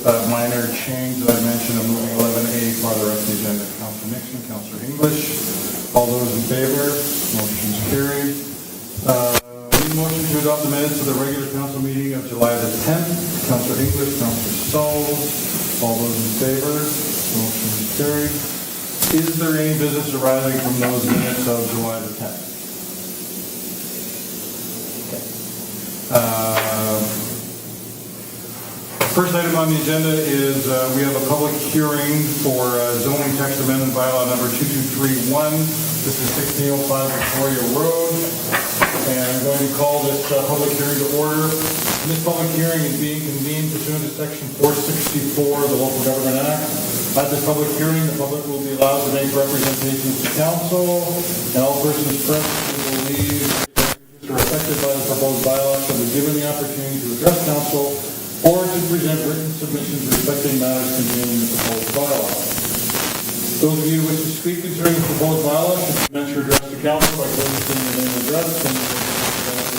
minor change that I mentioned of moving 11A part of the rest of the agenda. Councillor Nixon, Councillor English. All those in favor? Motion's carried. Need a motion to adopt the minutes of the regular council meeting of July the 10th. Councillor English, Councillor Stoll. All those in favor? Motion's carried. Is there any business arising from those minutes of July the 10th? First item on the agenda is we have a public hearing for zoning text amendment bylaw number 2231. This is 1605 Victoria Road, and I'm going to call this public hearing to order. This public hearing is being convened pursuant to section 464 of the Local Government Act. At this public hearing, the public will be allowed to make representations to council, and all persons present who believe are affected by the proposed bylaw shall be given the opportunity to address council or to present written submissions respecting matters contained in the proposed bylaw. Those of you who wish to speak concerning the proposed bylaw should commence your address to council by registering your name and address and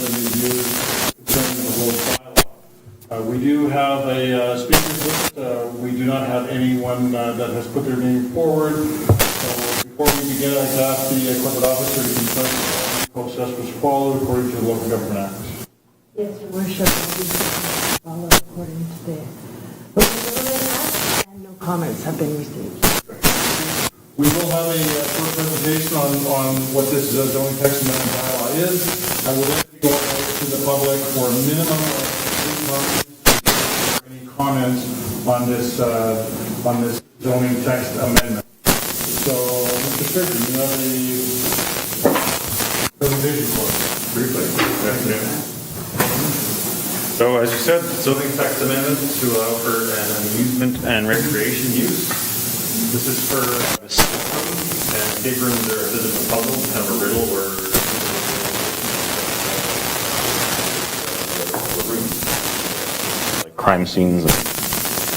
the views concerning the proposed bylaw. We do have a speakers list. We do not have anyone that has put their name forward. So before we begin, I'd like to ask the corporate officer to confirm the process was followed according to the Local Government Act. Yes, Your Worship. Follow according to the Local Government Act, and no comments have been received. We will have a short presentation on what this zoning text amendment bylaw is. I will then go out to the public for a minimum of 3 months for any comments on this zoning text amendment. So, Mr. Sturgeon, you have a presentation for us. Briefly. Good afternoon. So, as you said, zoning text amendment to allow for an amusement and recreation use. This is for escape rooms are a physical puzzle, kind of a riddle where like crime scenes and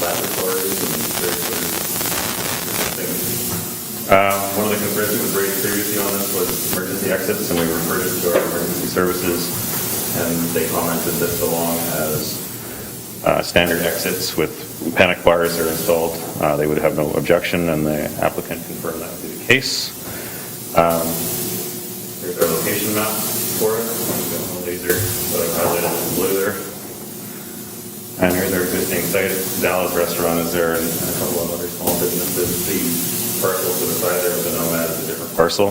laboratories and various other things. One of the concerns that was raised previously on this was emergency exits, and we referred it to our emergency services. And they commented that so long as standard exits with panic bars are installed, they would have no objection, and the applicant confirmed that would be the case. Here's our location map for it. We've got the laser that I've highlighted in blue there. And here's our existing site. Dallas Restaurant is there, and a couple of other small businesses. The parcel to the side there with the Nomad is a different parcel.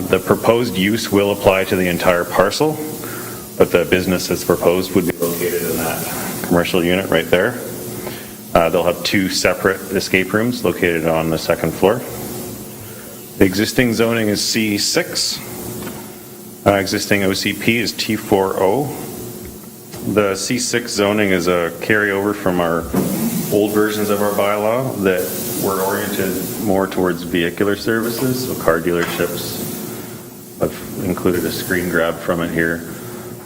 The proposed use will apply to the entire parcel, but the business that's proposed would be located in that commercial unit right there. They'll have 2 separate escape rooms located on the 2nd floor. The existing zoning is C6. Existing OCP is T40. The C6 zoning is a carryover from our old versions of our bylaw that were oriented more towards vehicular services, so car dealerships. I've included a screen grab from it here.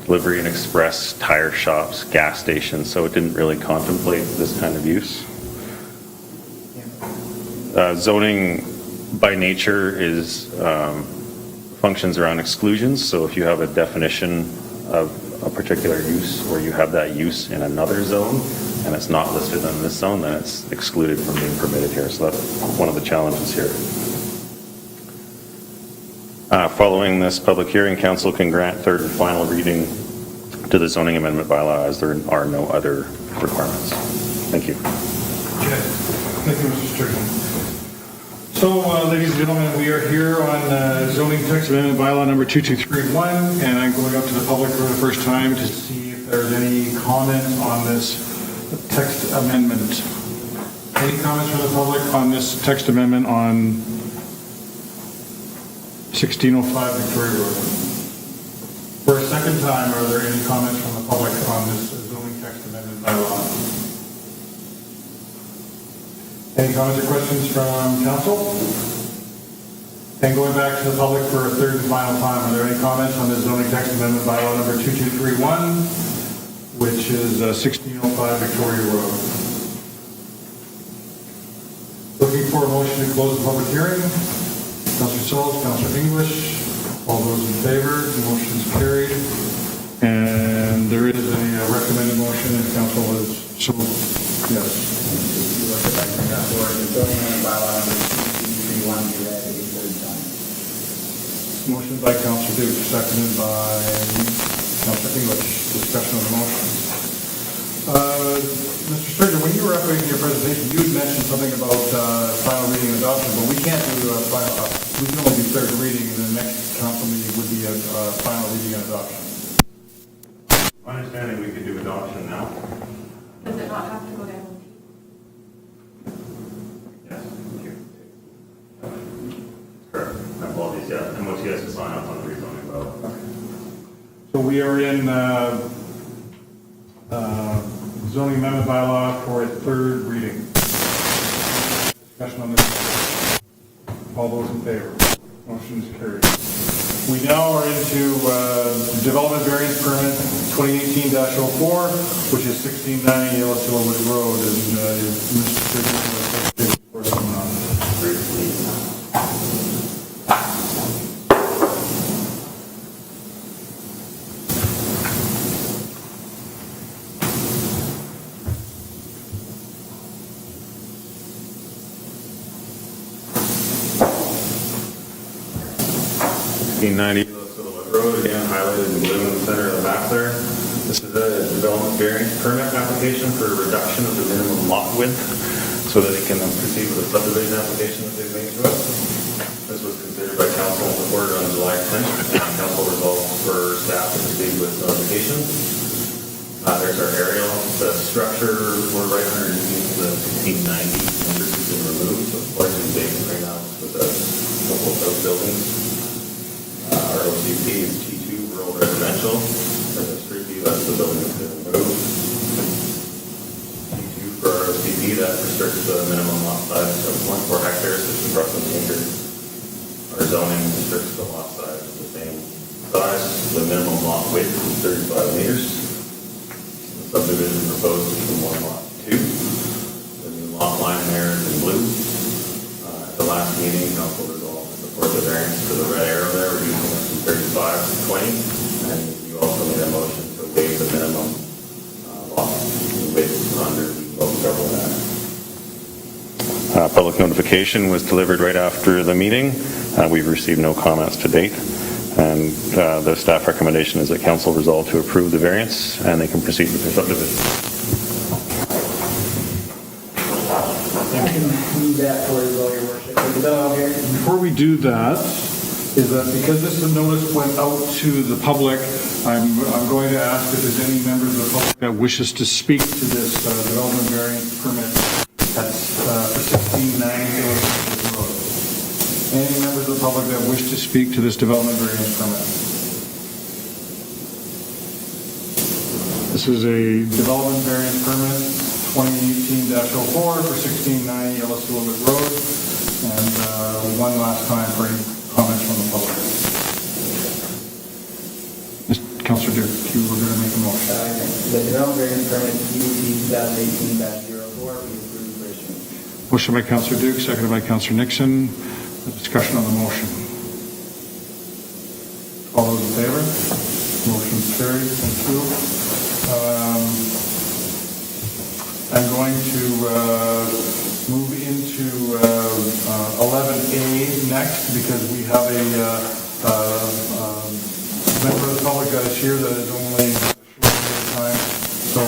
Delivery and express, tire shops, gas stations, so it didn't really contemplate this kind of use. Zoning by nature is functions around exclusions, so if you have a definition of a particular use or you have that use in another zone and it's not listed in this zone, then it's excluded from being permitted here. So that's one of the challenges here. Following this public hearing, council can grant third and final reading to the zoning amendment bylaw as there are no other requirements. Thank you. Okay. Thank you, Mr. Sturgeon. So, ladies and gentlemen, we are here on zoning text amendment bylaw number 2231, and I'm going up to the public for the first time to see if there's any comments on this text amendment. Any comments from the public on this text amendment on 1605 Victoria Road? For a second time, are there any comments from the public on this zoning text amendment bylaw? Any comments or questions from council? And going back to the public for a third and final time, are there any comments on this zoning text amendment bylaw number 2231, which is 1605 Victoria Road? Looking for a motion to close the public hearing. Councillor Sauls, Councillor English, all those in favor, the motion is carried. And there is a recommended motion, and council has so Yes. If I bring that forward, the zoning and bylaw number 2231 be read a third time. Motion by Councilor Duke, seconded by Councilor English. Discussion on the motion. Mr. Sturgeon, when you were up in your presentation, you had mentioned something about final reading and adoption, but we can't do we can only do third reading, and the next council meeting would be a final reading and adoption. My understanding, we could do adoption now. Does it not have to go to MOT? Yes. Correct. My apologies, yeah. MOT has to sign off on the rezoning bylaw. So we are in zoning amendment bylaw for a third reading. Discussion on this. All those in favor? Motion is carried. We now are into development variance permit 2018-04, which is 1690 Yellow Silverwood Road, and Mr. Sturgeon will take this on. Silverwood Road, again highlighted in blue in the center of the map there. This is a development variance permit application for a reduction of the minimum lot width so that it can proceed with a subdivision application that they've made to us. This was considered by council and reported on July 10th. Council resolved for staff to proceed with notification. There's our aerial. The structure, we're right underneath the 1690 numbers has been removed, so it's largely vacant right now with a couple of those buildings. Our OCP is T2, rural residential. For the street view, that's the building that's been removed. T2 for our OCP, that restricts the minimum lot size of 0.4 hectares, which is roughly an acre. Our zoning restricts the lot size to the same size. The minimum lot width is 35 meters. The subdivision proposed is from 1 lot to 2. The new lot line there is in blue. At the last meeting, council resolved to support the variance for the red arrow there, reducing it from 35 to 20. And you also made a motion to waive the minimum lot width under the local government act. Public notification was delivered right after the meeting. We've received no comments to date. And the staff recommendation is that council resolve to approve the variance and they can proceed with their subdivision. I can move that forward as well, your worship. Is that all here? Before we do that, is that because this notice went out to the public, I'm going to ask if there's any members of the public that wishes to speak to this development variance permit that's for 1690 Road. Any members of the public that wish to speak to this development variance permit? This is a development variance permit 2018-04 for 1690 Yellow Silverwood Road. And one last time for any comments from the public. Councilor Duke, you were going to make a motion. The development variance permit PUD 2018-04 be approved for issuance. Motion by Councilor Duke, seconded by Councilor Nixon. A discussion on the motion. All those in favor? Motion carried. Thank you. I'm going to move into 11A next because we have a member of the public that is here that is only a short period of time. So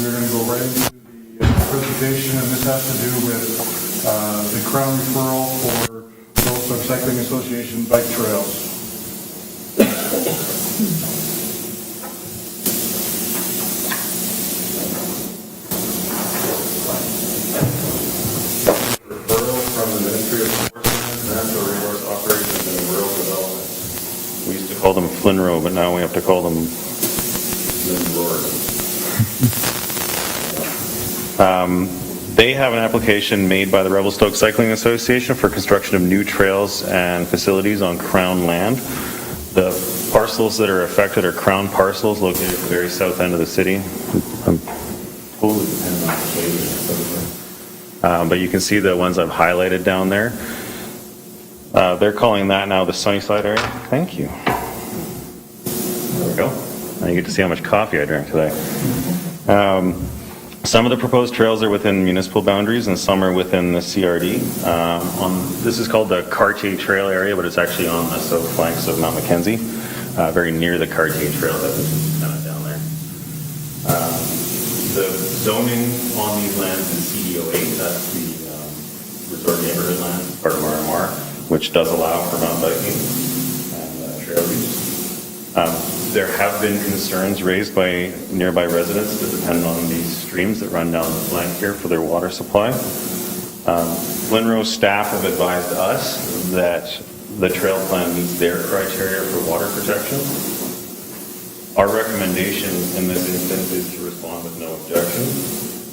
we're going to go right into the presentation, and this has to do with the Crown referral for Revelstoke Cycling Association bike trails. Referral from the Ministry of Enforcement, Natural Resource Operations and Rural Development. We used to call them FLNRO, but now we have to call them They have an application made by the Revelstoke Cycling Association for construction of new trails and facilities on Crown land. The parcels that are affected are Crown parcels located at the very south end of the city. I'm totally dependent on the shade. But you can see the ones I've highlighted down there. They're calling that now the Sunnyside area. Thank you. There we go. Now you get to see how much coffee I drank today. Some of the proposed trails are within municipal boundaries and some are within the CRD. This is called the Cartier Trail area, but it's actually on the south flanks of Mount Mackenzie, very near the Cartier Trailhead, which is kind of down there. The zoning on these lands is CDO8, that's the resort neighborhood land, part of RMR, which does allow for mountain biking and trail use. There have been concerns raised by nearby residents that depend on these streams that run down the flank here for their water supply. Glenrose staff have advised us that the trail plan meets their criteria for water protection. Our recommendation in this instance is to respond with no objection,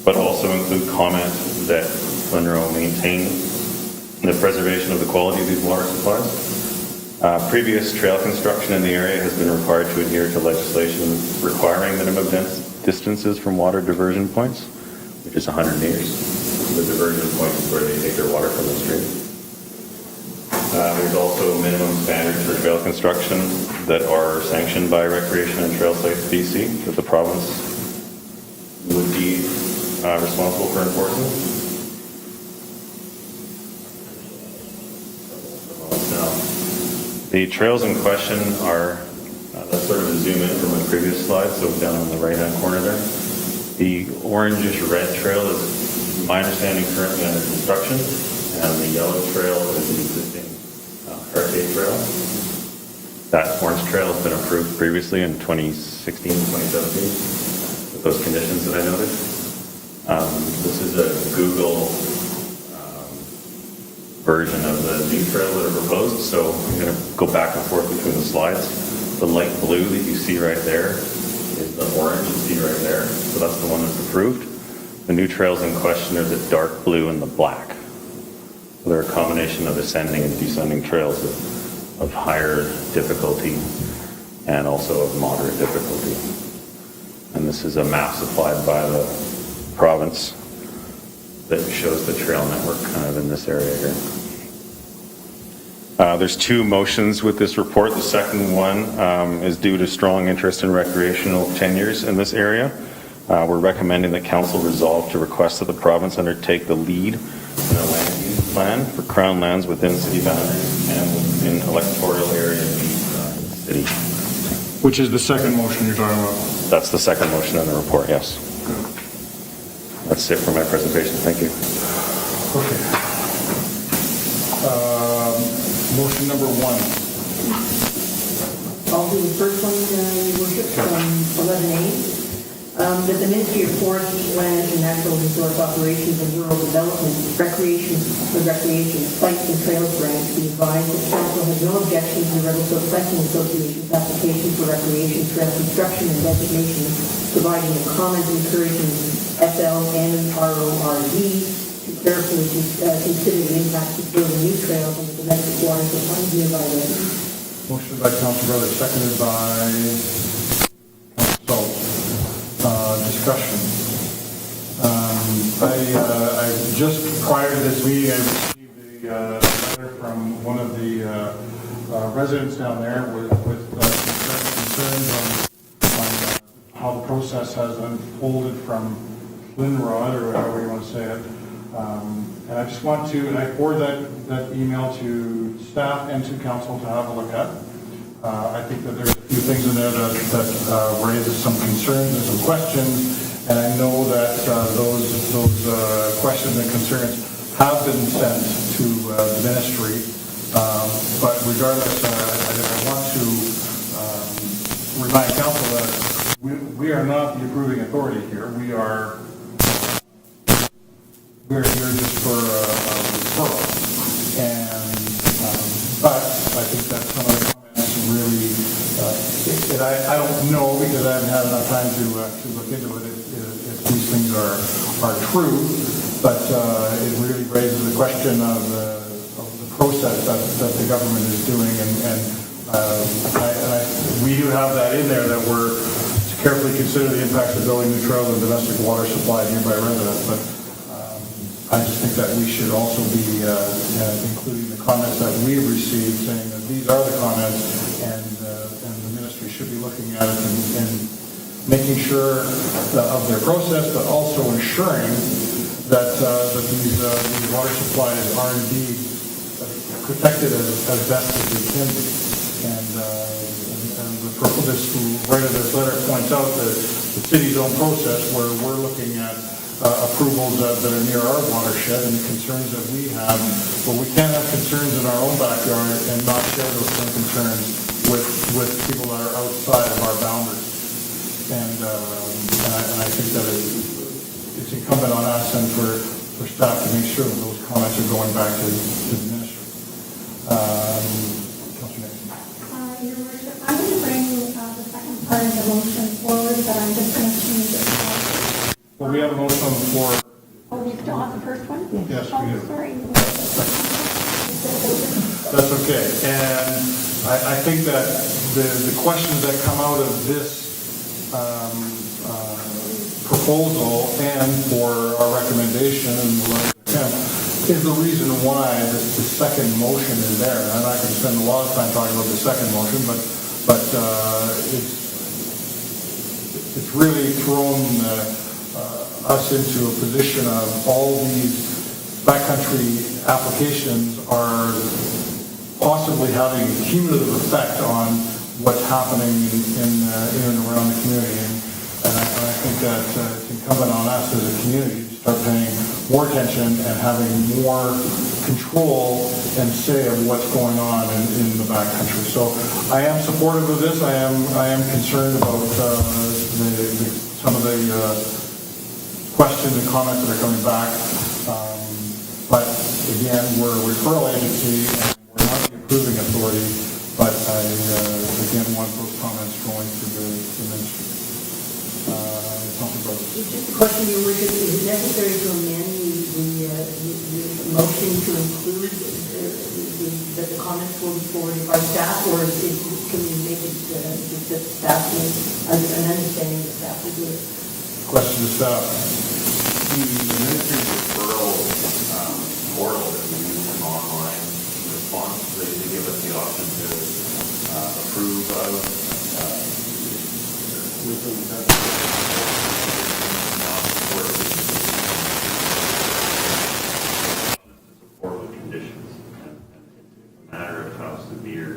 but also include comment that Glenrose maintain the preservation of the quality of these water supplies. Previous trail construction in the area has been required to adhere to legislation requiring minimum distances from water diversion points, which is 100 meters. The diversion point is where they take their water from the stream. There's also minimum standards for trail construction that are sanctioned by Recreation and Trail Sites BC that the province would be responsible for enforcing. The trails in question are, that's sort of a zoom in from the previous slide, so down on the right-hand corner there. The orangish-red trail is, my understanding, currently under construction, and the yellow trail is the existing Cartier Trail. That orange trail has been approved previously in 2016, 2017, with those conditions that I noted. This is a Google version of the new trail that are proposed, so I'm going to go back and forth between the slides. The light blue that you see right there is the orange you see right there, so that's the one that's approved. The new trails in question are the dark blue and the black. So they're a combination of ascending and descending trails of higher difficulty and also of moderate difficulty. And this is a map supplied by the province that shows the trail network kind of in this area here. There's two motions with this report. The second one is due to strong interest in recreational tenures in this area. We're recommending that council resolve to request that the province undertake the lead in a land use plan for crown lands within city boundaries and within electoral area of the city. Which is the second motion you're talking about? That's the second motion in the report, yes. That's it for my presentation. Thank you. Okay. Motion number one. I'll do the first one, Your Worship, from 11A. That the Ministry of Forest, Land and Natural Resource Operations and Rural Development, Recreation, Sites and Trails Branch be advised that Council has no objection to the Revelstoke Cycling Association's application for recreation trail construction and designation, providing a common encouraging FLNRORD to carefully consider the impact of building new trails on the domestic water supply of nearby residents. Motion by Council Brother, seconded by Council. Discussion. I just prior to this meeting, I received a letter from one of the residents down there with concerns on how the process has unfolded from Linrod, or however you want to say it. And I just want to, and I forward that email to staff and to council to have a look at. I think that there's a few things in there that raises some concerns and some questions, and I know that those questions and concerns have been sent to the ministry. But regardless, I want to remind council that we are not the approving authority here. We're here just for a referral, and but I think that some of the comments really, I don't know because I haven't had enough time to look into it if these things are true, but it really raises the question of the process that the government is doing, and we do have that in there that we're to carefully consider the impacts of building new trails and domestic water supply to nearby residents, but I just think that we should also be including the comments that we received, saying that these are the comments, and the ministry should be looking at it and making sure of their process, but also ensuring that these water supplies are indeed protected as best as they can be. And this writer of this letter points out the city's own process where we're looking at approvals that are near our watershed and the concerns that we have. But we can't have concerns in our own backyard and not share those same concerns with people that are outside of our boundaries. And I think that it's incumbent on us and for staff to make sure that those comments are going back to the ministry. Councilor Nixon. Your Worship, I'm going to bring the second part of the motion forward, but I'm just going to change it. Well, we have a motion on the floor. Oh, we still have the first one? Yes, we do. Oh, sorry. That's okay. And I think that the questions that come out of this proposal and for our recommendation and the letter to him is the reason why the second motion is there. And I'm not going to spend a lot of time talking about the second motion, but it's really thrown us into a position of all these backcountry applications are possibly having a cumulative effect on what's happening in and around the community. And I think that it's incumbent on us as a community to start paying more attention and having more control and say of what's going on in the backcountry. So I am supportive of this. I am concerned about some of the questions and comments that are coming back. But again, we're a referral agency and we're not the approving authority, but I again want those comments going to the ministry. Just a question, Your Worship, is it necessary to amend the motion to include that the comments will be forwarded by staff, or can we make it just that staff will, an understanding that staff will do it? Question to staff. The ministry's referral portal that we use an online response, they give us the option to approve of support with conditions, and it's a matter of how severe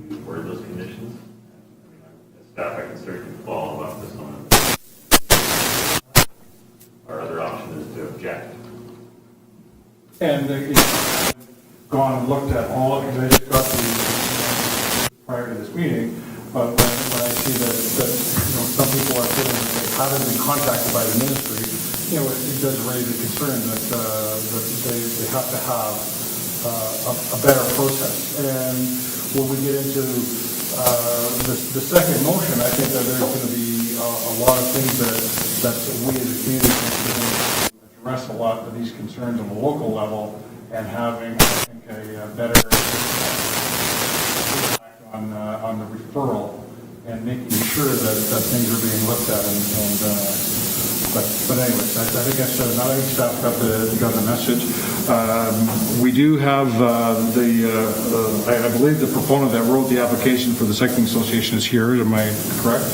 we word those conditions. As staff, I can certainly follow up with some of them. Our other option is to object. And gone and looked at all of it, I just got the prior to this meeting, but when I see that some people are feeling that they haven't been contacted by the ministry, it does raise a concern that they have to have a better process. And when we get into the second motion, I think that there's going to be a lot of things that we as a community can address a lot of these concerns on the local level and having, I think, a better impact on the referral and making sure that things are being looked at. But anyways, I think I said enough. I think staff got the message. We do have I believe the proponent that wrote the application for the Cycling Association is here. Am I correct?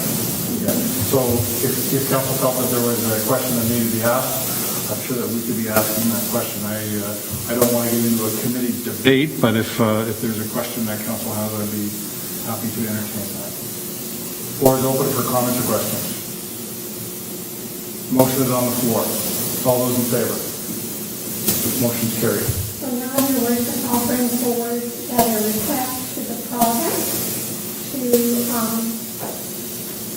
Yeah. So if council felt that there was a question that needed to be asked, I'm sure that we could be asking that question. I don't want to get into a committee debate, but if there's a question that council has, I'd be happy to entertain that. Floor is open for comments or questions. Motion is on the floor. All those in favor? Motion's carried. So now, Your Worship, I'll bring forward a request to the province to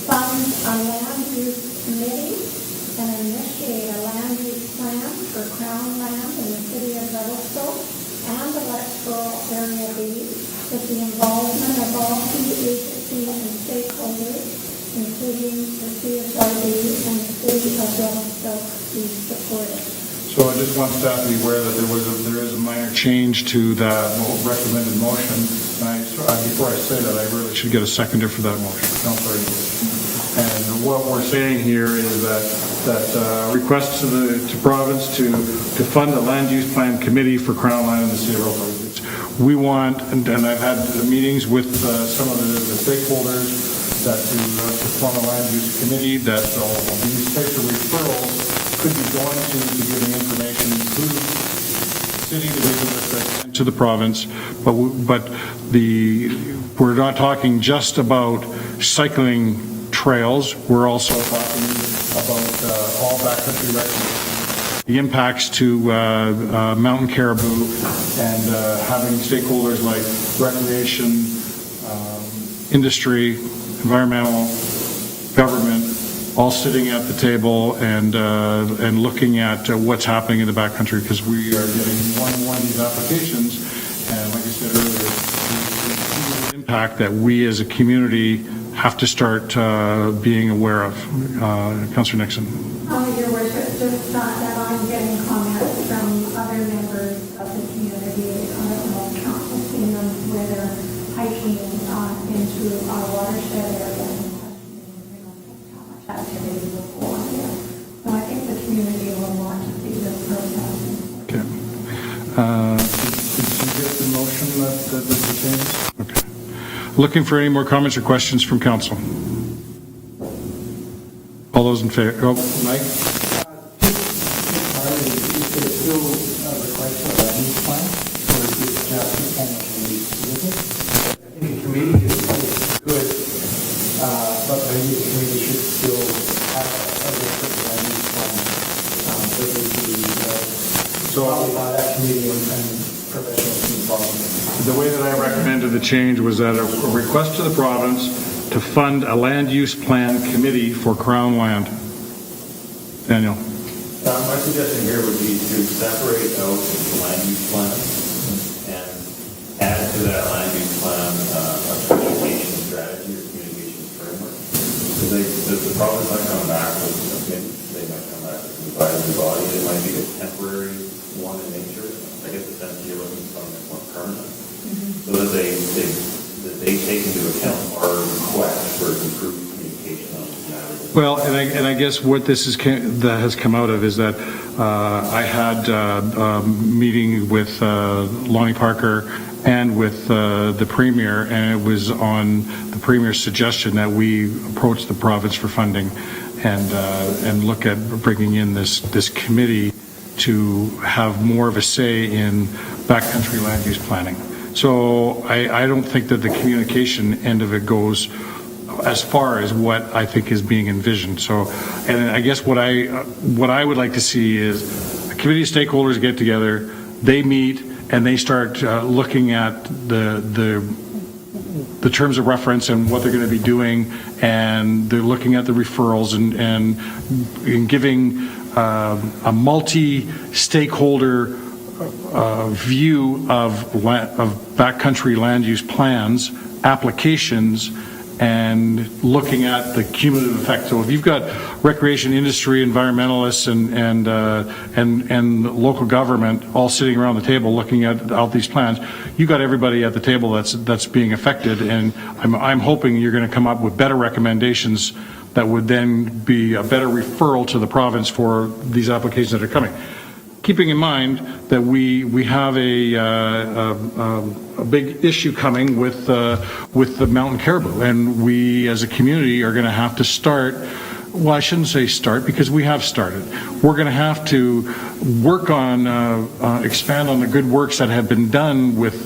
fund a land use committee and initiate a land use plan for Crown land in the city of Revelstoke and the electoral area B with the involvement of all key agencies and stakeholders, including the CSRB and the city of Revelstoke, be supported. So I just want staff to be aware that there is a minor change to that recommended motion. And before I say that, I really should get a seconder for that motion. Councilor English. And what we're saying here is that request to province to fund a land use plan committee for Crown land in the city of Revelstoke. We want, and I've had meetings with some of the stakeholders, that to form a land use committee, that all these types of referrals could be going to giving information to the city, the regional district, and to the province, but we're not talking just about cycling trails, we're also talking about all backcountry recreation, the impacts to mountain caribou, and having stakeholders like recreation, industry, environmental, government, all sitting at the table and looking at what's happening in the backcountry, because we are getting more and more of these applications, and like I said earlier, the impact that we as a community have to start being aware of. Councillor Nixon. Your Worship, just that I'm getting comments from other members of the community, council seen them where they're hiking into our watershed area and how much activity will go on there. So I think the community will want to see this process. Okay. Did you get the motion that the changes? Okay. Looking for any more comments or questions from council? All those in favor? Oh, Mike? Is there still a request for a land use plan, or is this just an committee? I think a committee is good, but maybe the committee should still have a different land use plan. So it would be probably by that committee and professionals involved. The way that I recommended the change was that a request to the province to fund a land use plan committee for Crown land. Daniel. My suggestion here would be to separate out the land use plan and add to that land use plan a communication strategy or communication framework. Because the province might come back with an opinion, they might come back with an advisory body, it might be a temporary one in nature. I get the sense you're looking for something more permanent. So that they take into account our request for improved communication on this matter. Well, and I guess what this is that has come out of is that I had a meeting with Lonnie Parker and with the Premier, and it was on the Premier's suggestion that we approach the province for funding and look at bringing in this committee to have more of a say in backcountry land use planning. So I don't think that the communication end of it goes as far as what I think is being envisioned. So, and I guess what I would like to see is a committee of stakeholders get together, they meet, and they start looking at the terms of reference and what they're going to be doing, and they're looking at the referrals and giving a multi-stakeholder view of backcountry land use plans, applications, and looking at the cumulative effect. So if you've got recreation industry, environmentalists, and local government all sitting around the table looking at all these plans, you've got everybody at the table that's being affected, and I'm hoping you're going to come up with better recommendations that would then be a better referral to the province for these applications that are coming. Keeping in mind that we have a big issue coming with the mountain caribou, and we as a community are going to have to start. Well, I shouldn't say start, because we have started. We're going to have to work on expand on the good works that have been done with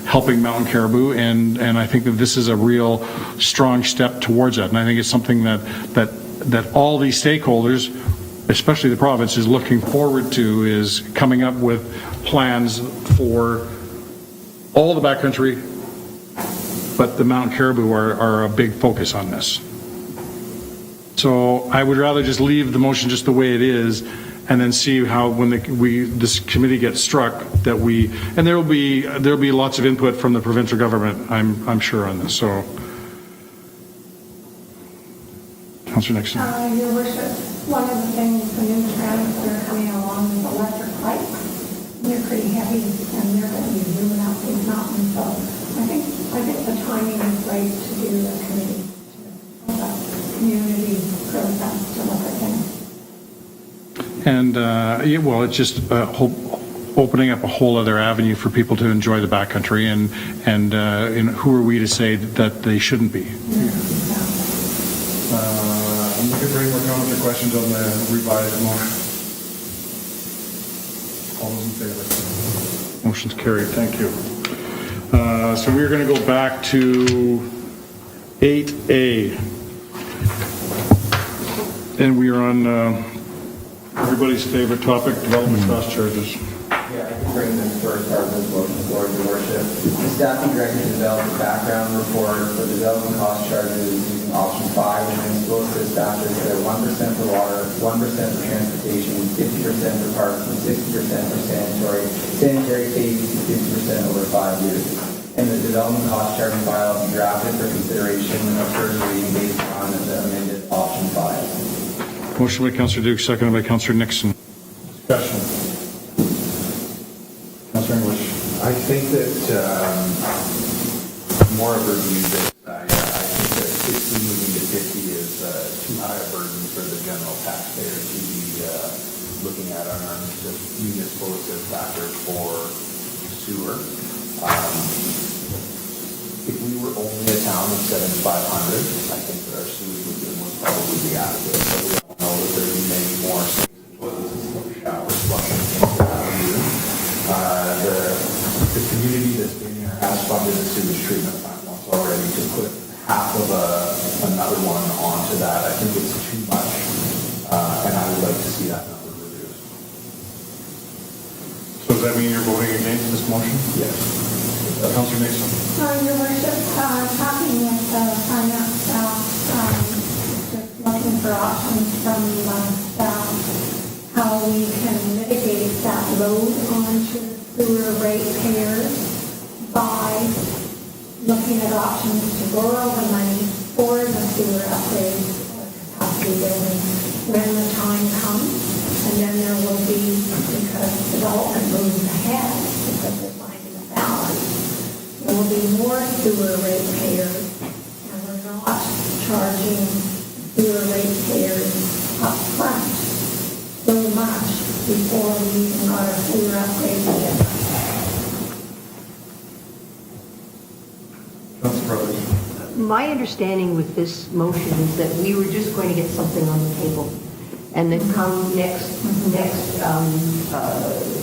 helping mountain caribou, and I think that this is a real strong step towards that. And I think it's something that all these stakeholders, especially the province, is looking forward to, is coming up with plans for all the backcountry, but the mountain caribou are a big focus on this. So I would rather just leave the motion just the way it is, and then see how when this committee gets struck, that and there'll be lots of input from the provincial government, I'm sure, on this. So, Councillor Nixon. Your Worship, one of the things, the new trends that are coming along is electric bikes. They're pretty heavy, and they're going to be moving up these mountains. So I think the timing is right to do the community process to look at things. And, well, it's just opening up a whole other avenue for people to enjoy the backcountry, and who are we to say that they shouldn't be? Yeah. is there any more comments or questions on the revised motion? All those in favor? Motion's carried, thank you. So we're going to go back to 8A. And we are on everybody's favorite topic, development cost charges. Yeah, I can bring this first part of this motion forward, Your Worship. The staff and director developed a background report for development cost charges using option 5, and then supposed to establish that 1% for water, 1% for transportation, 50% for parks, and 60% for sanitary fees, 50% over 5 years. And the development cost charging bylaw be drafted for consideration of first reading based on the amended option 5. Motion by Councillor Duke, seconded by Councillor Nixon. Discussion. Councillor English. I think that more of a review that I think that 60 moving to 50 is too high a burden for the general taxpayer to be looking at on our municipal assist factor for sewer. If we were only a town of 7,500, I think that our sewage would probably be adequate. But we all know that there's many more toilets and showers flushing things that have to use. The community that's been here has funded the sewage treatment plant once already. To put half of another one onto that, I think it's too much, and I would like to see that number reduced. So does that mean you're voting against this motion? Yes. Councillor Nixon. Your Worship, talking with finance staff, just looking for options from staff, how we can mitigate that load onto sewer ratepayers by looking at options to borrow the money for the sewer upgrades or capacity building when the time comes. And then there will be, because development moves ahead, because we're finding a balance, there will be more sewer ratepayers, and we're not charging sewer ratepayers up front so much before we even got our sewer upgrades together. Councillor Brothers. My understanding with this motion is that we were just going to get something on the table. And then come next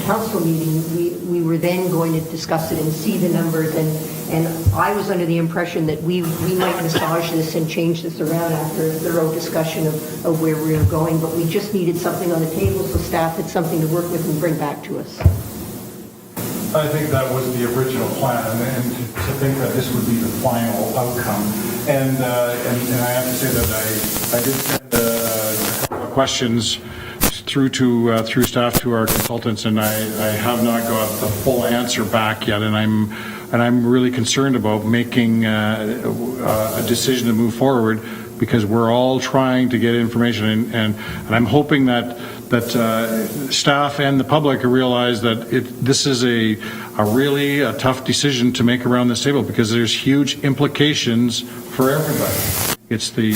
council meeting, we were then going to discuss it and see the numbers. And I was under the impression that we might massage this and change this around after a thorough discussion of where we were going. But we just needed something on the table so staff had something to work with and bring back to us. I think that was the original plan, and to think that this would be the final outcome. And I have to say that I did send a couple of questions through staff to our consultants, and I have not got the full answer back yet. And I'm really concerned about making a decision to move forward, because we're all trying to get information, and I'm hoping that staff and the public realize that this is a really tough decision to make around this table, because there's huge implications for everybody. It's the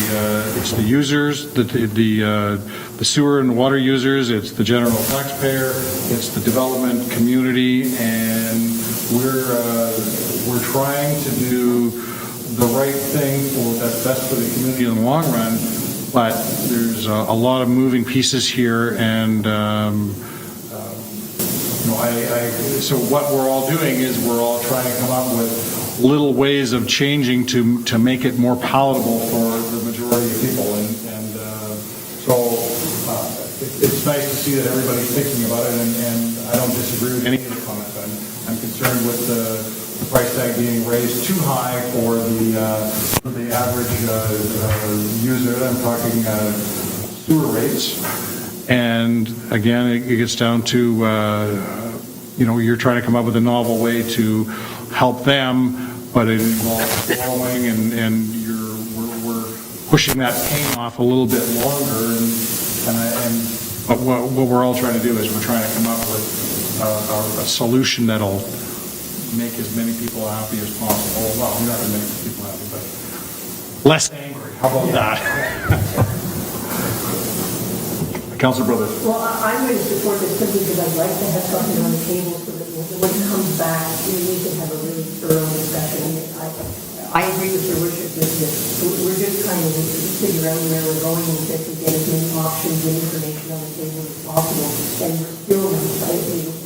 users, the sewer and water users. It's the general taxpayer. It's the development community, and we're trying to do the right thing that's best for the community in the long run. But there's a lot of moving pieces here, and so what we're all doing is we're all trying to come up with little ways of changing to make it more palatable for the majority of people, and so it's nice to see that everybody's thinking about it, and I don't disagree with any of the comments. I'm concerned with the price tag being raised too high for the average user. I'm talking sewer rates. And again, it gets down to, you're trying to come up with a novel way to help them, but it involves borrowing, and we're pushing that pain off a little bit longer. But what we're all trying to do is we're trying to come up with a solution that'll make as many people happy as possible. Well, we're not going to make people happy, but less angry. How about that? Councillor Brothers. Well, I'm going to support this simply because I'd like to have something on the table so that when it comes back, we can have a really thorough discussion. I agree with your worship that we're just trying to figure out where we're going with this and get as many options and information on the table as possible. And we're still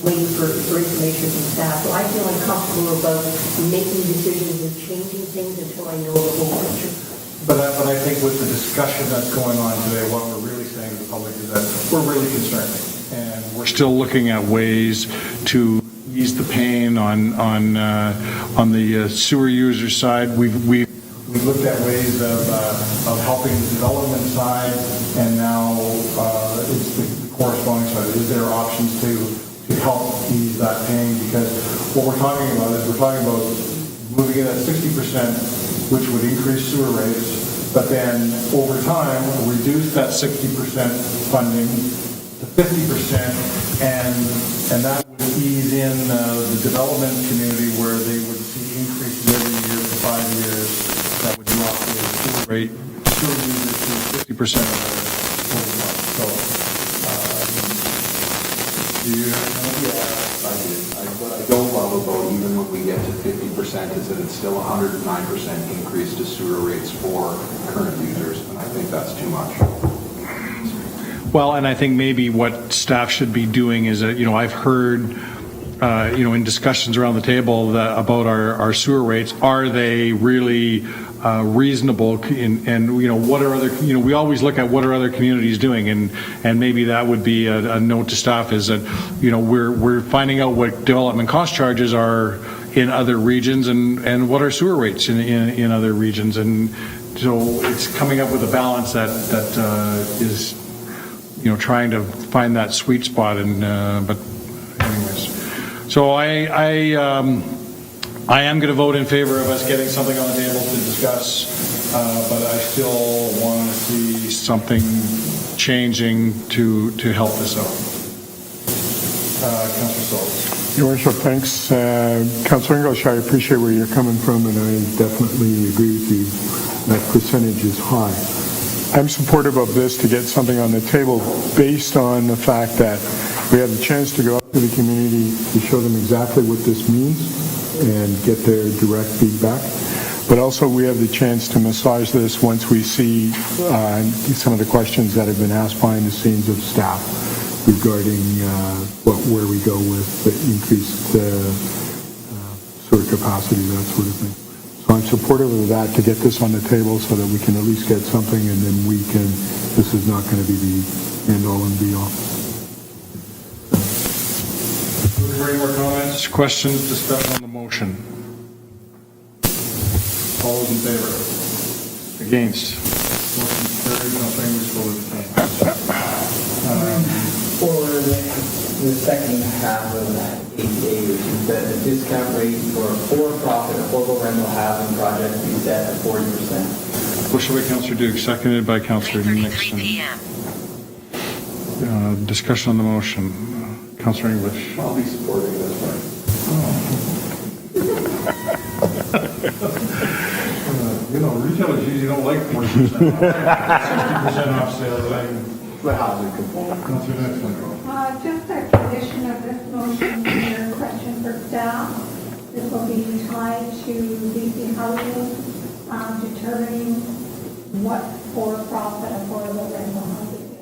waiting for information from staff. So I feel uncomfortable about making decisions and changing things until I know the whole picture. But I think with the discussion that's going on today, what we're really saying to the public is that we're really concerned. And we're still looking at ways to ease the pain on the sewer user side. We've looked at ways of helping the development side, and now it's the corresponding side. Is there options to help ease that pain? Because what we're talking about moving in at 60%, which would increase sewer rates, but then over time reduce that 60% funding to 50%, and that would ease in the development community where they would see increases every year for 5 years. That would drop the sewer rate, sewer users to 50% of their total cost. So, do you? I did. What I don't love about even when we get to 50% is that it's still 109% increase to sewer rates for current users, and I think that's too much. Well, and I think maybe what staff should be doing is that, I've heard, in discussions around the table about our sewer rates, are they really reasonable? And what are other, we always look at what are other communities doing, and maybe that would be a note to staff is that, we're finding out what development cost charges are in other regions and what are sewer rates in other regions. And so it's coming up with a balance that is, trying to find that sweet spot. And but anyways, so I am going to vote in favor of us getting something on the table to discuss, but I still want to see something changing to help this out. Councillor Sullivan. Your Worship, thanks. Councillor English, I appreciate where you're coming from, and I definitely agree with you. That percentage is high. I'm supportive of this to get something on the table based on the fact that we have the chance to go out to the community to show them exactly what this means and get their direct feedback. But also we have the chance to massage this once we see some of the questions that have been asked behind the scenes of staff regarding where we go with the increased sewer capacity, that sort of thing. So I'm supportive of that to get this on the table so that we can at least get something, and then this is not going to be the end all and be all. Any more comments, questions, discussion on the motion? All those in favor? Against? Motion carried. Nothing was voted For the second half of that 8A, which is that the discount rate for a for-profit affordable rental housing project be set at 40%. Motion by Councillor Duke, seconded by Councillor Nixon. Discussion on the motion. Councillor English. I'll be supporting this one. Retailers usually don't like 40%. 60% off sales. The housing component. Councillor Nixon. Just a condition of this motion, your question for staff. This will be tied to BC Housing, determining what for-profit affordable rental housing is.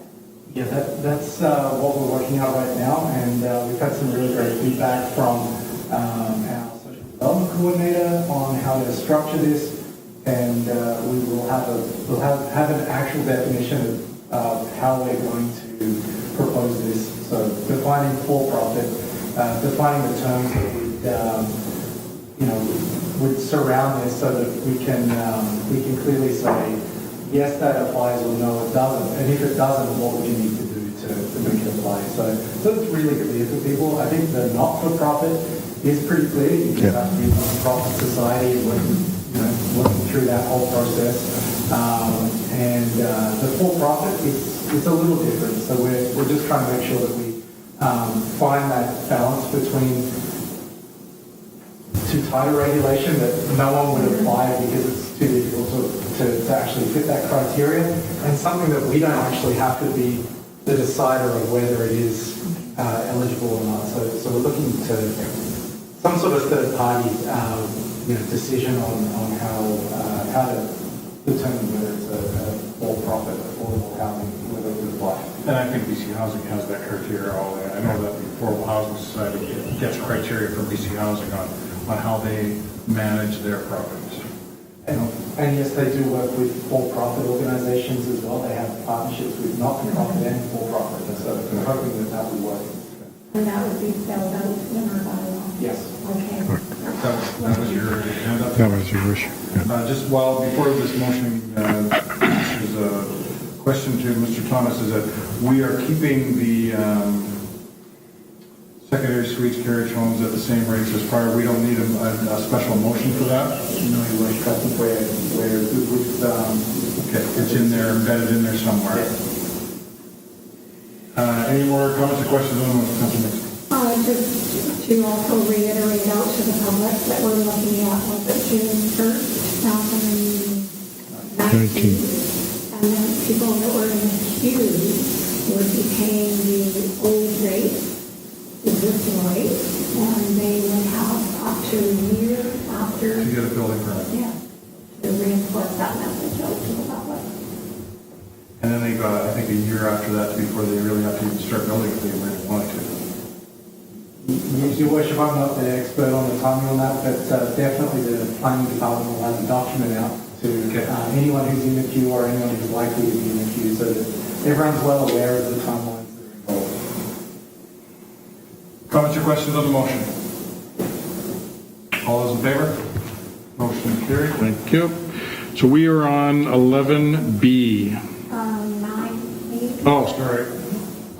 Yeah, that's what we're working out right now, and we've had some really great feedback from our social development coordinator on how to structure this, and we will have an actual definition of how we're going to propose this. So defining for-profit, defining the terms that would surround this, so that we can clearly say yes, that applies, or no, it doesn't. And if it doesn't, what would you need to do to make it apply? So it's really clear for people. I think the not-for-profit is pretty clear. You just have to be a non-profit society working through that whole process. And the for-profit is a little different. So we're just trying to make sure that we find that balance between too tight a regulation that no one would apply because it's too difficult to actually fit that criteria, and something that we don't actually have to be the decider of whether it is eligible or not. So we're looking to some sort of third party decision on how to determine whether it's a for-profit affordable housing, whether it would apply. And I think BC Housing has that criteria already. I know that the Affordable Housing Society gets criteria from BC Housing on how they manage their properties. And yes, they do work with for-profit organizations as well. They have partnerships with not-for-profit and for-profit, and so I'm hoping that that will work. And that would be spelled out in our bylaw. Yes. Okay. That was your agenda? That was your wish. Yeah. Just while, before this motion, there's a question to Mr. Thomas, is that we are keeping the secondary suites carriage homes at the same rates as prior. We don't need a special motion for that? No, Your Worship, I think we're good with, Okay, it's in there, embedded in there somewhere. Any more comments or questions on the motion, Councilor Nixon? Just to also reiterate out to the public that we're looking at was it June 1st, 2019. And then people that were in the queue would be paying the old rate, existing rate, and they would have up to a year after. To get a building permit. Yeah, to reinforce that message out to the public. And then they got, I think, a year after that before they really have to even start building if they really wanted to. Your Worship, I'm not the expert on the timing on that, but definitely the planning department will have a document out to anyone who's in the queue or anyone who's likely to be in the queue, so that everyone's well aware of the timelines that are involved. Comments or questions on the motion? All those in favor? Motion carried. Thank you. So we are on 11B. 9B. Oh, sorry.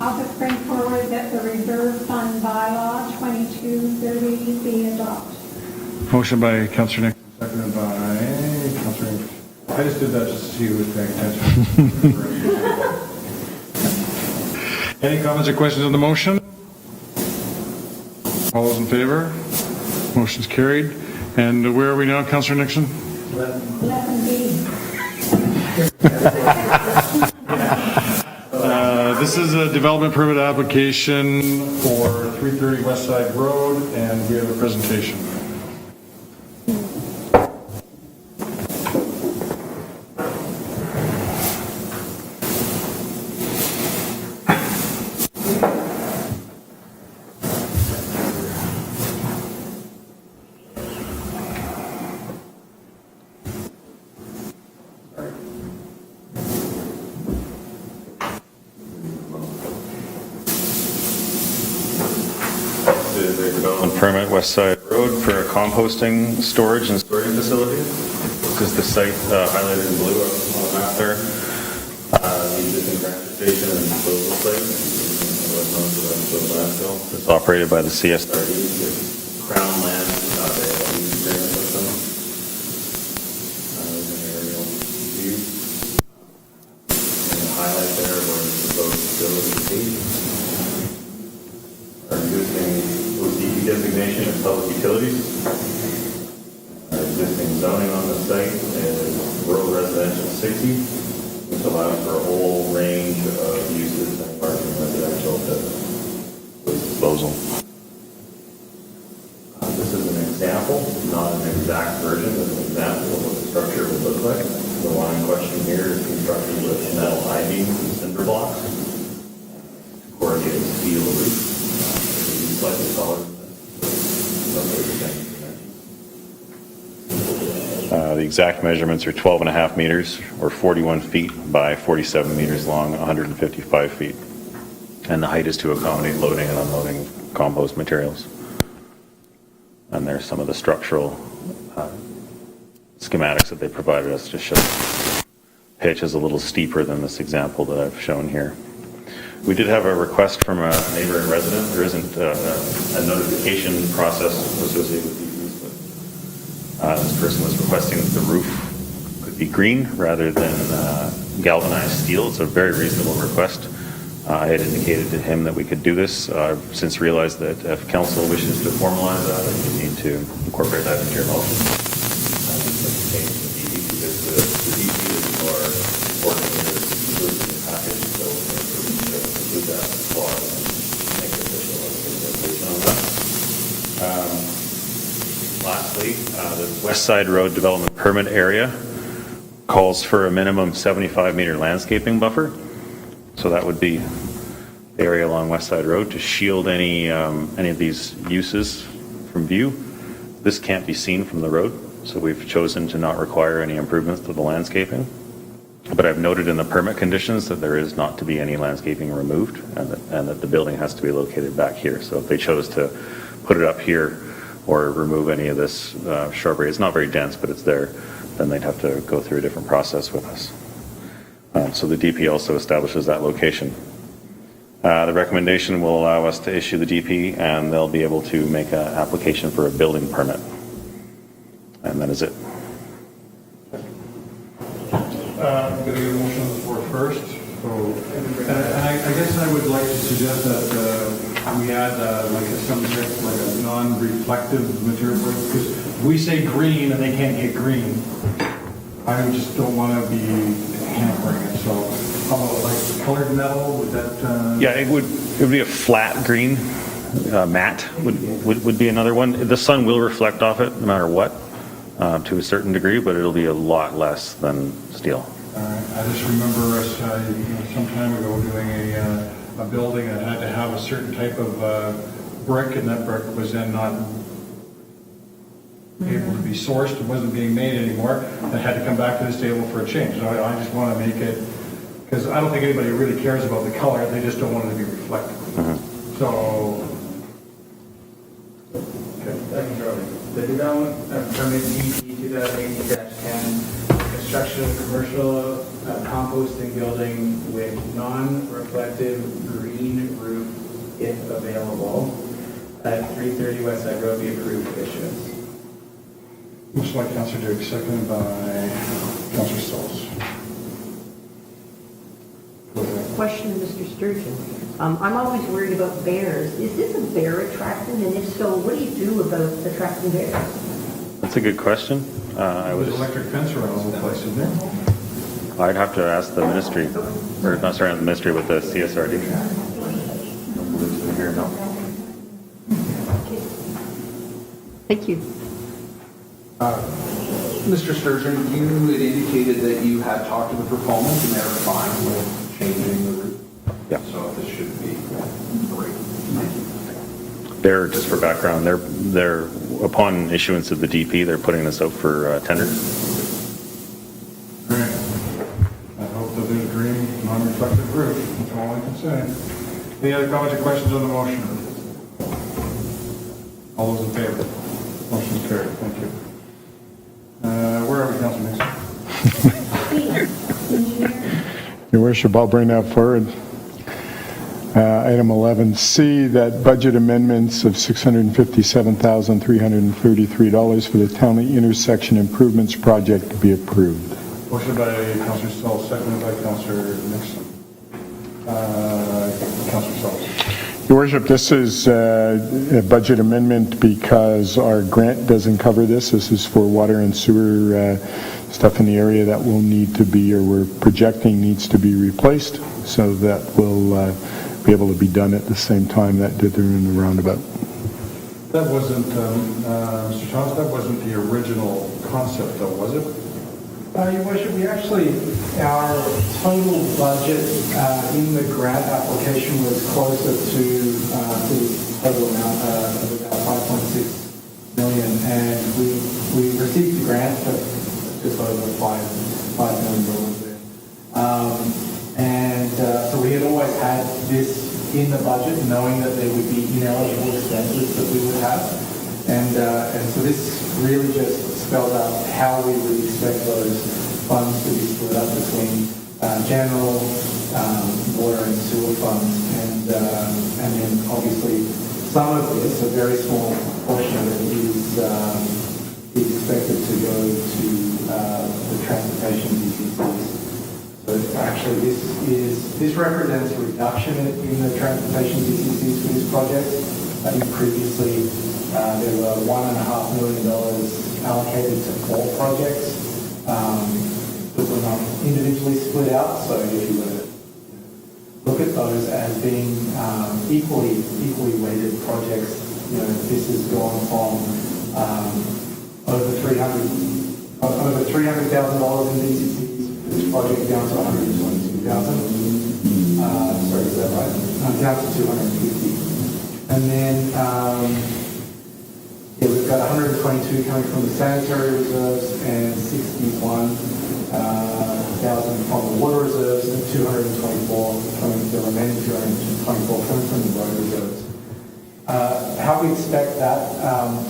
I'll just bring forward that the reserve fund bylaw 2230 be adopted. Motion by Councillor Nixon. Seconded by Councilor English. I just did that just to see who was paying attention. Any comments or questions on the motion? All those in favor? Motion's carried. And where are we now, Councillor Nixon? 11B. This is a development permit application For 330 West Side Road, and we have a presentation. This is a development permit, West Side Road, for a composting, storage, and storing facility. This is the site highlighted in blue on the map there. The existing transportation and disposal site. It's operated by the CSRD, with Crown Land, they have a lease agreement with them. There's an aerial view. And the highlight there where the proposed facility is located. Our existing OCD designation is public utilities. Our existing zoning on the site is rural residential 60, which allows for a whole range of uses and parking residential with disposal. This is an example, not an exact version, but an example of what the structure would look like. The one in question here is constructed with metal I-beams and cinder blocks, corrugated steel roof. Slightly taller than the exact measurements are 12.5 meters or 41 feet by 47 meters long, 155 feet. And the height is to accommodate loading and unloading compost materials. And there's some of the structural schematics that they provided us to show. Pitch is a little steeper than this example that I've shown here. We did have a request from a neighboring resident. There isn't a notification process associated with these, but this person was requesting that the roof could be green rather than galvanized steel. It's a very reasonable request. I had indicated to him that we could do this. I've since realized that if council wishes to formalize that, you need to incorporate that into your motion. Because the DP is more important than included in the package, so include that clause and make it official implementation on that. Last quickly. The West Side Road Development Permit area calls for a minimum 75-meter landscaping buffer. So that would be the area along West Side Road to shield any of these uses from view. This can't be seen from the road, so we've chosen to not require any improvements to the landscaping. But I've noted in the permit conditions that there is not to be any landscaping removed, and that the building has to be located back here. So if they chose to put it up here or remove any of this shrubbery, it's not very dense, but it's there, then they'd have to go through a different process with us. So the DP also establishes that location. The recommendation will allow us to issue the DP, and they'll be able to make an application for a building permit. And that is it. I'm going to get a motion on the floor first. So, and I guess I would like to suggest that we add like some type, like a non-reflective material, because we say green and they can't get green. I just don't want to be hampering it. So, how about like colored metal? Would that? Yeah, it would be a flat green. Matte would be another one. The sun will reflect off it no matter what, to a certain degree, but it'll be a lot less than steel. I just remember us some time ago doing a building that had to have a certain type of brick, and that brick was then not able to be sourced. It wasn't being made anymore. It had to come back to this table for a change. So I just want to make it, because I don't think anybody really cares about the color. They just don't want it to be reflective. So, okay. Thank you, Charlie. The development permit DP 2018-10, construction of commercial composting building with non-reflective green roof if available at 330 West Side Road be approved for issuance. Looks like Councillor Duke, seconded by Councillor Stolz. Question to Mr. Sturgeon. I'm always worried about bears. Is this a bear attractant? And if so, what do you do about attracting bears? That's a good question. There's electric fence around the place, isn't there? I'd have to ask the ministry, or not sorry, not the ministry, but the CSRD. Here, no. Thank you. Mr. Sturgeon, you had indicated that you had talked to the proponents and they're fine with changing the route. Yeah. So this should be great. Thank you. They're, just for background, they're upon issuance of the DP, they're putting this out for tender. All right. I hope that there's green, non-reflective roof. That's all I can say. Any other comments or questions on the motion? All those in favor? Motion's carried. Thank you. Where are we, Councilor Nixon? Your worship, I'll bring that forward. Item 11C, that budget amendments of $657,333 for the Townley Intersection Improvements Project to be approved. Motion by Councillor Stolz, seconded by Councillor Nixon. Councillor Stolz. Your worship, this is a budget amendment because our grant doesn't cover this. This is for water and sewer stuff in the area that will need to be, or we're projecting needs to be replaced. So that will be able to be done at the same time that did in the roundabout. That wasn't, Mr. Thomas, that wasn't the original concept though, was it? Your worship, we actually, our total budget in the grant application was closer to the total amount of about 5.6 million, and we received the grant for just over $5 million there. So we had always had this in the budget, knowing that there would be ineligible expenses that we would have, and so this really just spelled out how we would expect those funds to be split up between general, water and sewer funds, and then obviously some of this, a very small portion of it, is expected to go to the transportation DCCs. So actually this represents a reduction in the transportation DCCs for this project. I think previously there were $1.5 million allocated to all projects that were not individually split out. So if you were to look at those as being equally weighted projects, this has gone from over $300,000 in DCCs. This project down to $122,000. Sorry, is that right? Down to $250,000. And then, we've got 122 coming from the sanitary reserves and 61,000 from the water reserves and 224 coming, the remaining 224 coming from the road reserves. How we expect that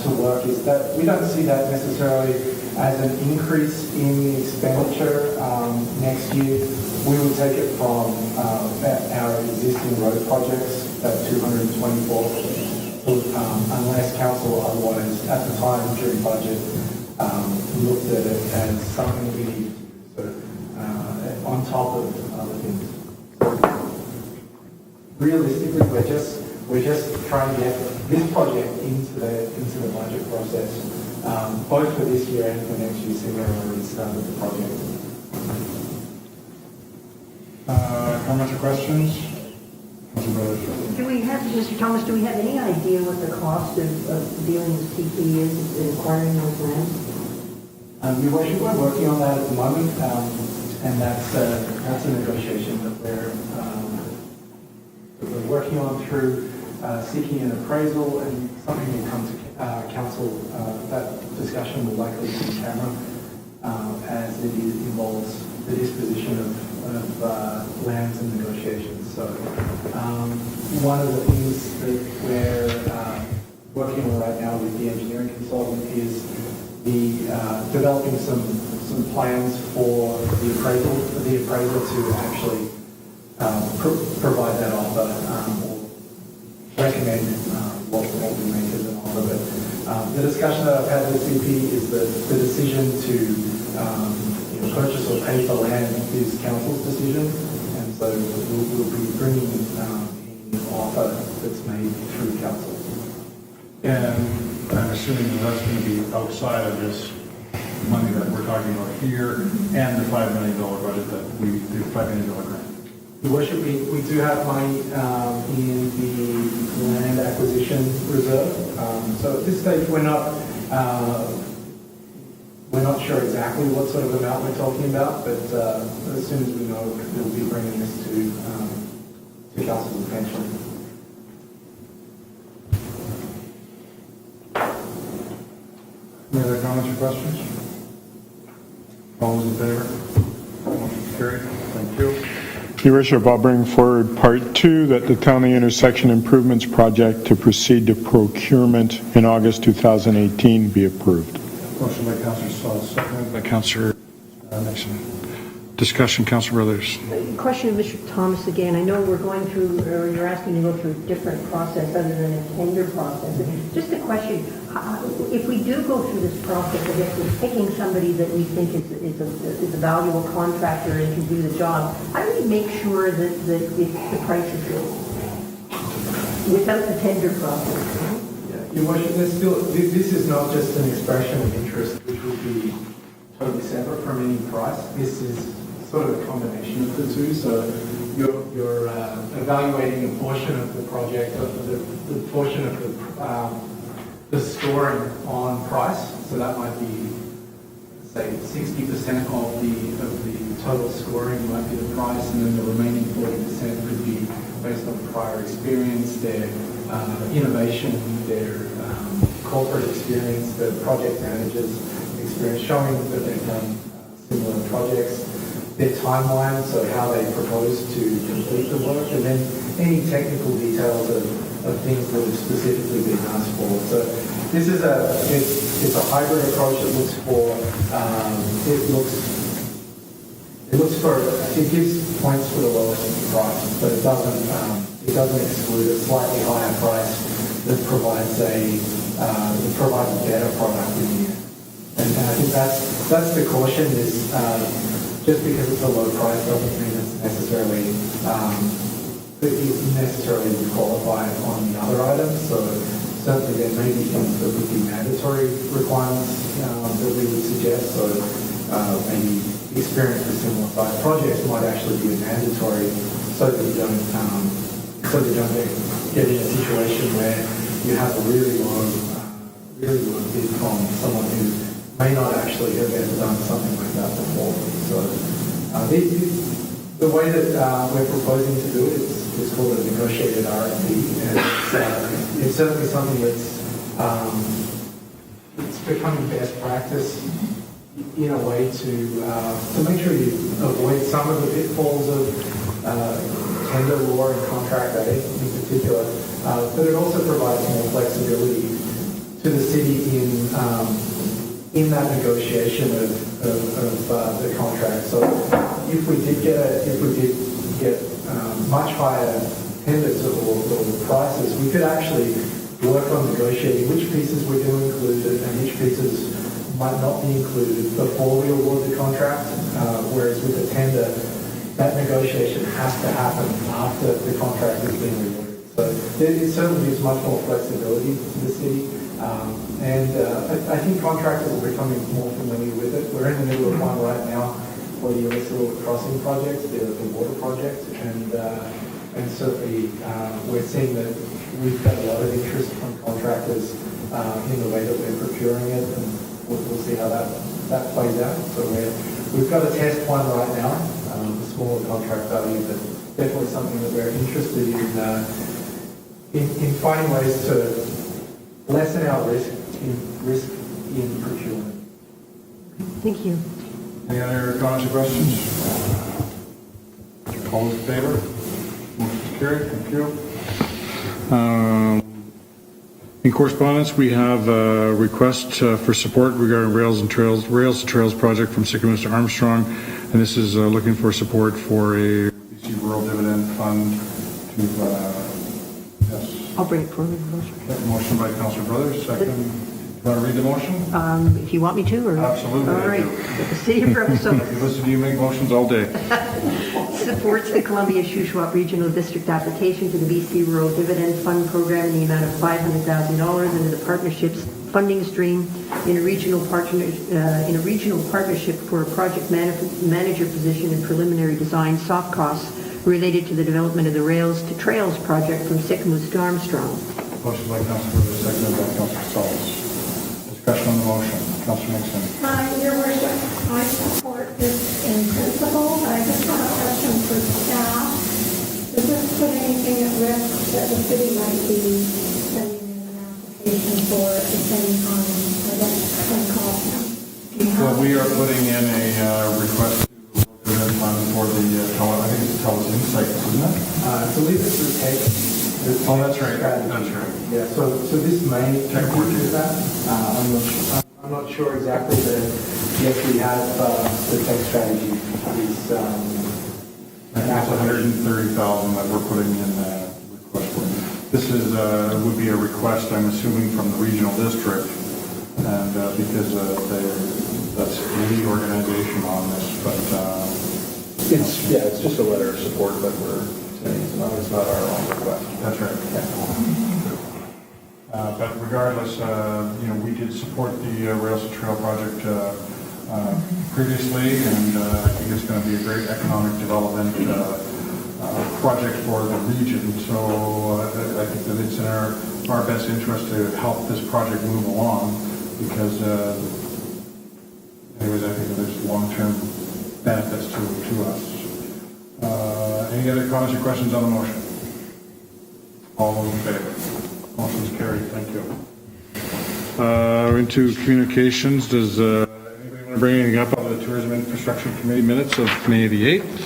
to work is that we don't see that necessarily as an increase in the expenditure next year. We would take it from our existing road projects, that 224, unless council otherwise, at the time during budget, looked at it as something we need to do, on top of other things. Realistically, we're just trying to get this project into the budget process, both for this year and for next year, so we've already started the project. Comments or questions? Councilor Brothers? Do we have, Mr. Thomas, do we have any idea what the cost of dealing with TP is in acquiring those lands? Your Worship, we're working on that at the moment, and that's a negotiation that we're working on through seeking an appraisal, and something will come to council. That discussion will likely be in camera, as it involves the disposition of lands and negotiations. So one of the things that we're working on right now with the engineering consultant is developing some plans for the appraiser to actually provide that offer, or recommend what we make as an offer. But the discussion that I've had with CP is that the decision to purchase or pay for land is council's decision, and so we'll be bringing in an offer that's made through council. And I'm assuming that that's going to be outside of this money that we're talking about here and the $5 million budget that the $5 million grant. Your Worship, we do have money in the land acquisition reserve. So at this stage, we're not sure exactly what sort of amount we're talking about, but as soon as we know, we'll be bringing this to council's attention. Any other comments or questions? All those in favor? Motion carried. Thank you. Your Worship, I'll bring forward part 2, that the Townley Intersection Improvements Project to proceed to procurement in August 2018 be approved. Motion by Councilor Saul, seconded by Councilor Nixon. Discussion, Councilor Brothers. Question of Mr. Thomas again. I know we're going through, or you're asking to go through a different process other than a tender process. Just a question, if we do go through this process, I guess we're picking somebody that we think is a valuable contractor and can do the job, how do we make sure that the price is good without the tender process? Your Worship, this is not just an expression of interest, which would be totally separate from any price. This is sort of a combination of the two. So you're evaluating a portion of the project, the portion of the scoring on price. So that might be, say, 60% of the total scoring might be the price, and then the remaining 40% could be based on prior experience, their innovation, their corporate experience, the project manager's experience, showing that they've done similar projects, their timeline, so how they propose to complete the work, and then any technical details of things that have specifically been asked for. So this is it's a hybrid approach that looks for, it gives points for the lowest price, but it doesn't exclude a slightly higher price that provides a better product in the end. And I think that's the caution is, just because it's a low price doesn't mean it's necessarily would qualify on the other items. So certainly there may be things that would be mandatory requirements that we would suggest. So maybe experience with similar size projects might actually be a mandatory, so that you don't get in a situation where you have a really low bid from someone who may not actually have ever done something like that before. So the way that we're proposing to do it is called a negotiated RFP, and it's certainly something that's it's becoming best practice in a way to make sure you avoid some of the pitfalls of tender law and contract A in particular, but it also provides more flexibility to the city in that negotiation of the contract. So if we did get much higher tenders or prices, we could actually work on negotiating which pieces we do include and which pieces might not be included before we award the contract, whereas with a tender, that negotiation has to happen after the contract has been awarded. So it certainly gives much more flexibility to the city, and I think contractors are becoming more familiar with it. We're in the middle of one right now for the Elizabeth Crossing project, the water project, and certainly we're seeing that we've got a lot of interest from contractors in the way that we're procuring it, and we'll see how that plays out. So we've got a test one right now, the smaller contract value, but definitely something that we're interested in finding ways to lessen our risk in procurement. Thank you. Any other comments or questions? All those in favor? Motion is carried. Thank you. In correspondence, we have a request for support regarding Rails and Trails project from Sycamore to Armstrong, and this is looking for support for a BC Rural Dividend Fund to, yes. I'll bring it forward. Motion by Councillor Brothers, second. You want to read the motion? If you want me to, or? Absolutely. All right. The City of Revelstoke You listen to you make motions all day. supports the Columbia Shuswap Regional District application to the BC Rural Dividend Fund Program in the amount of $500,000 under the partnership's funding stream in a regional partnership for a project manager position and preliminary design soft costs related to the development of the Rails to Trails project from Sycamore to Armstrong. Motion by Councillor Brothers, seconded by Councillor Sauls. Discussion on the motion. Councillor Nixon. Your Worship, I support this in principle. I just have a question for staff. Does this put anything at risk that the city might be sending in an application for at the same time? I don't recall now. Well, we are putting in a request to fund for the, I think it's Telus Insights, isn't it? I believe it's the tech. Oh, that's right. That's right. Yeah, so this may compete with that. I'm not sure exactly, but yes, we have the tech strategy is That's $130,000 that we're putting in request for. This is would be a request, I'm assuming, from the regional district, and because that's the lead organization on this, but It's just a letter of support that we're saying, it's not our own request. that's right. But regardless, we did support the Rails to Trail project previously, and I think it's going to be a great economic development project for the region. So I think that it's in our best interest to help this project move along, because anyways, I think that there's long-term benefits to us. Any other comments or questions on the motion? All those in favor? Motion is carried. Thank you. Into communications, does anybody want to bring anything up on the Tourism Infrastructure Committee minutes of May the 8th?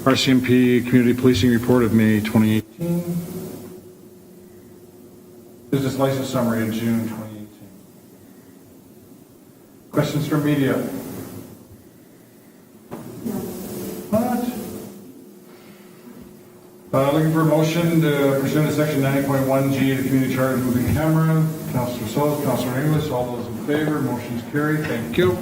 RCMP Community Policing Report of May 2018. Business License Summary in June 2018. Questions from media? What? Looking for a motion to pursuant to section 90.1G of the Community Charter moving camera. Councillor Souls, Councillor Inglis, all those in favor, motion is carried. Thank you.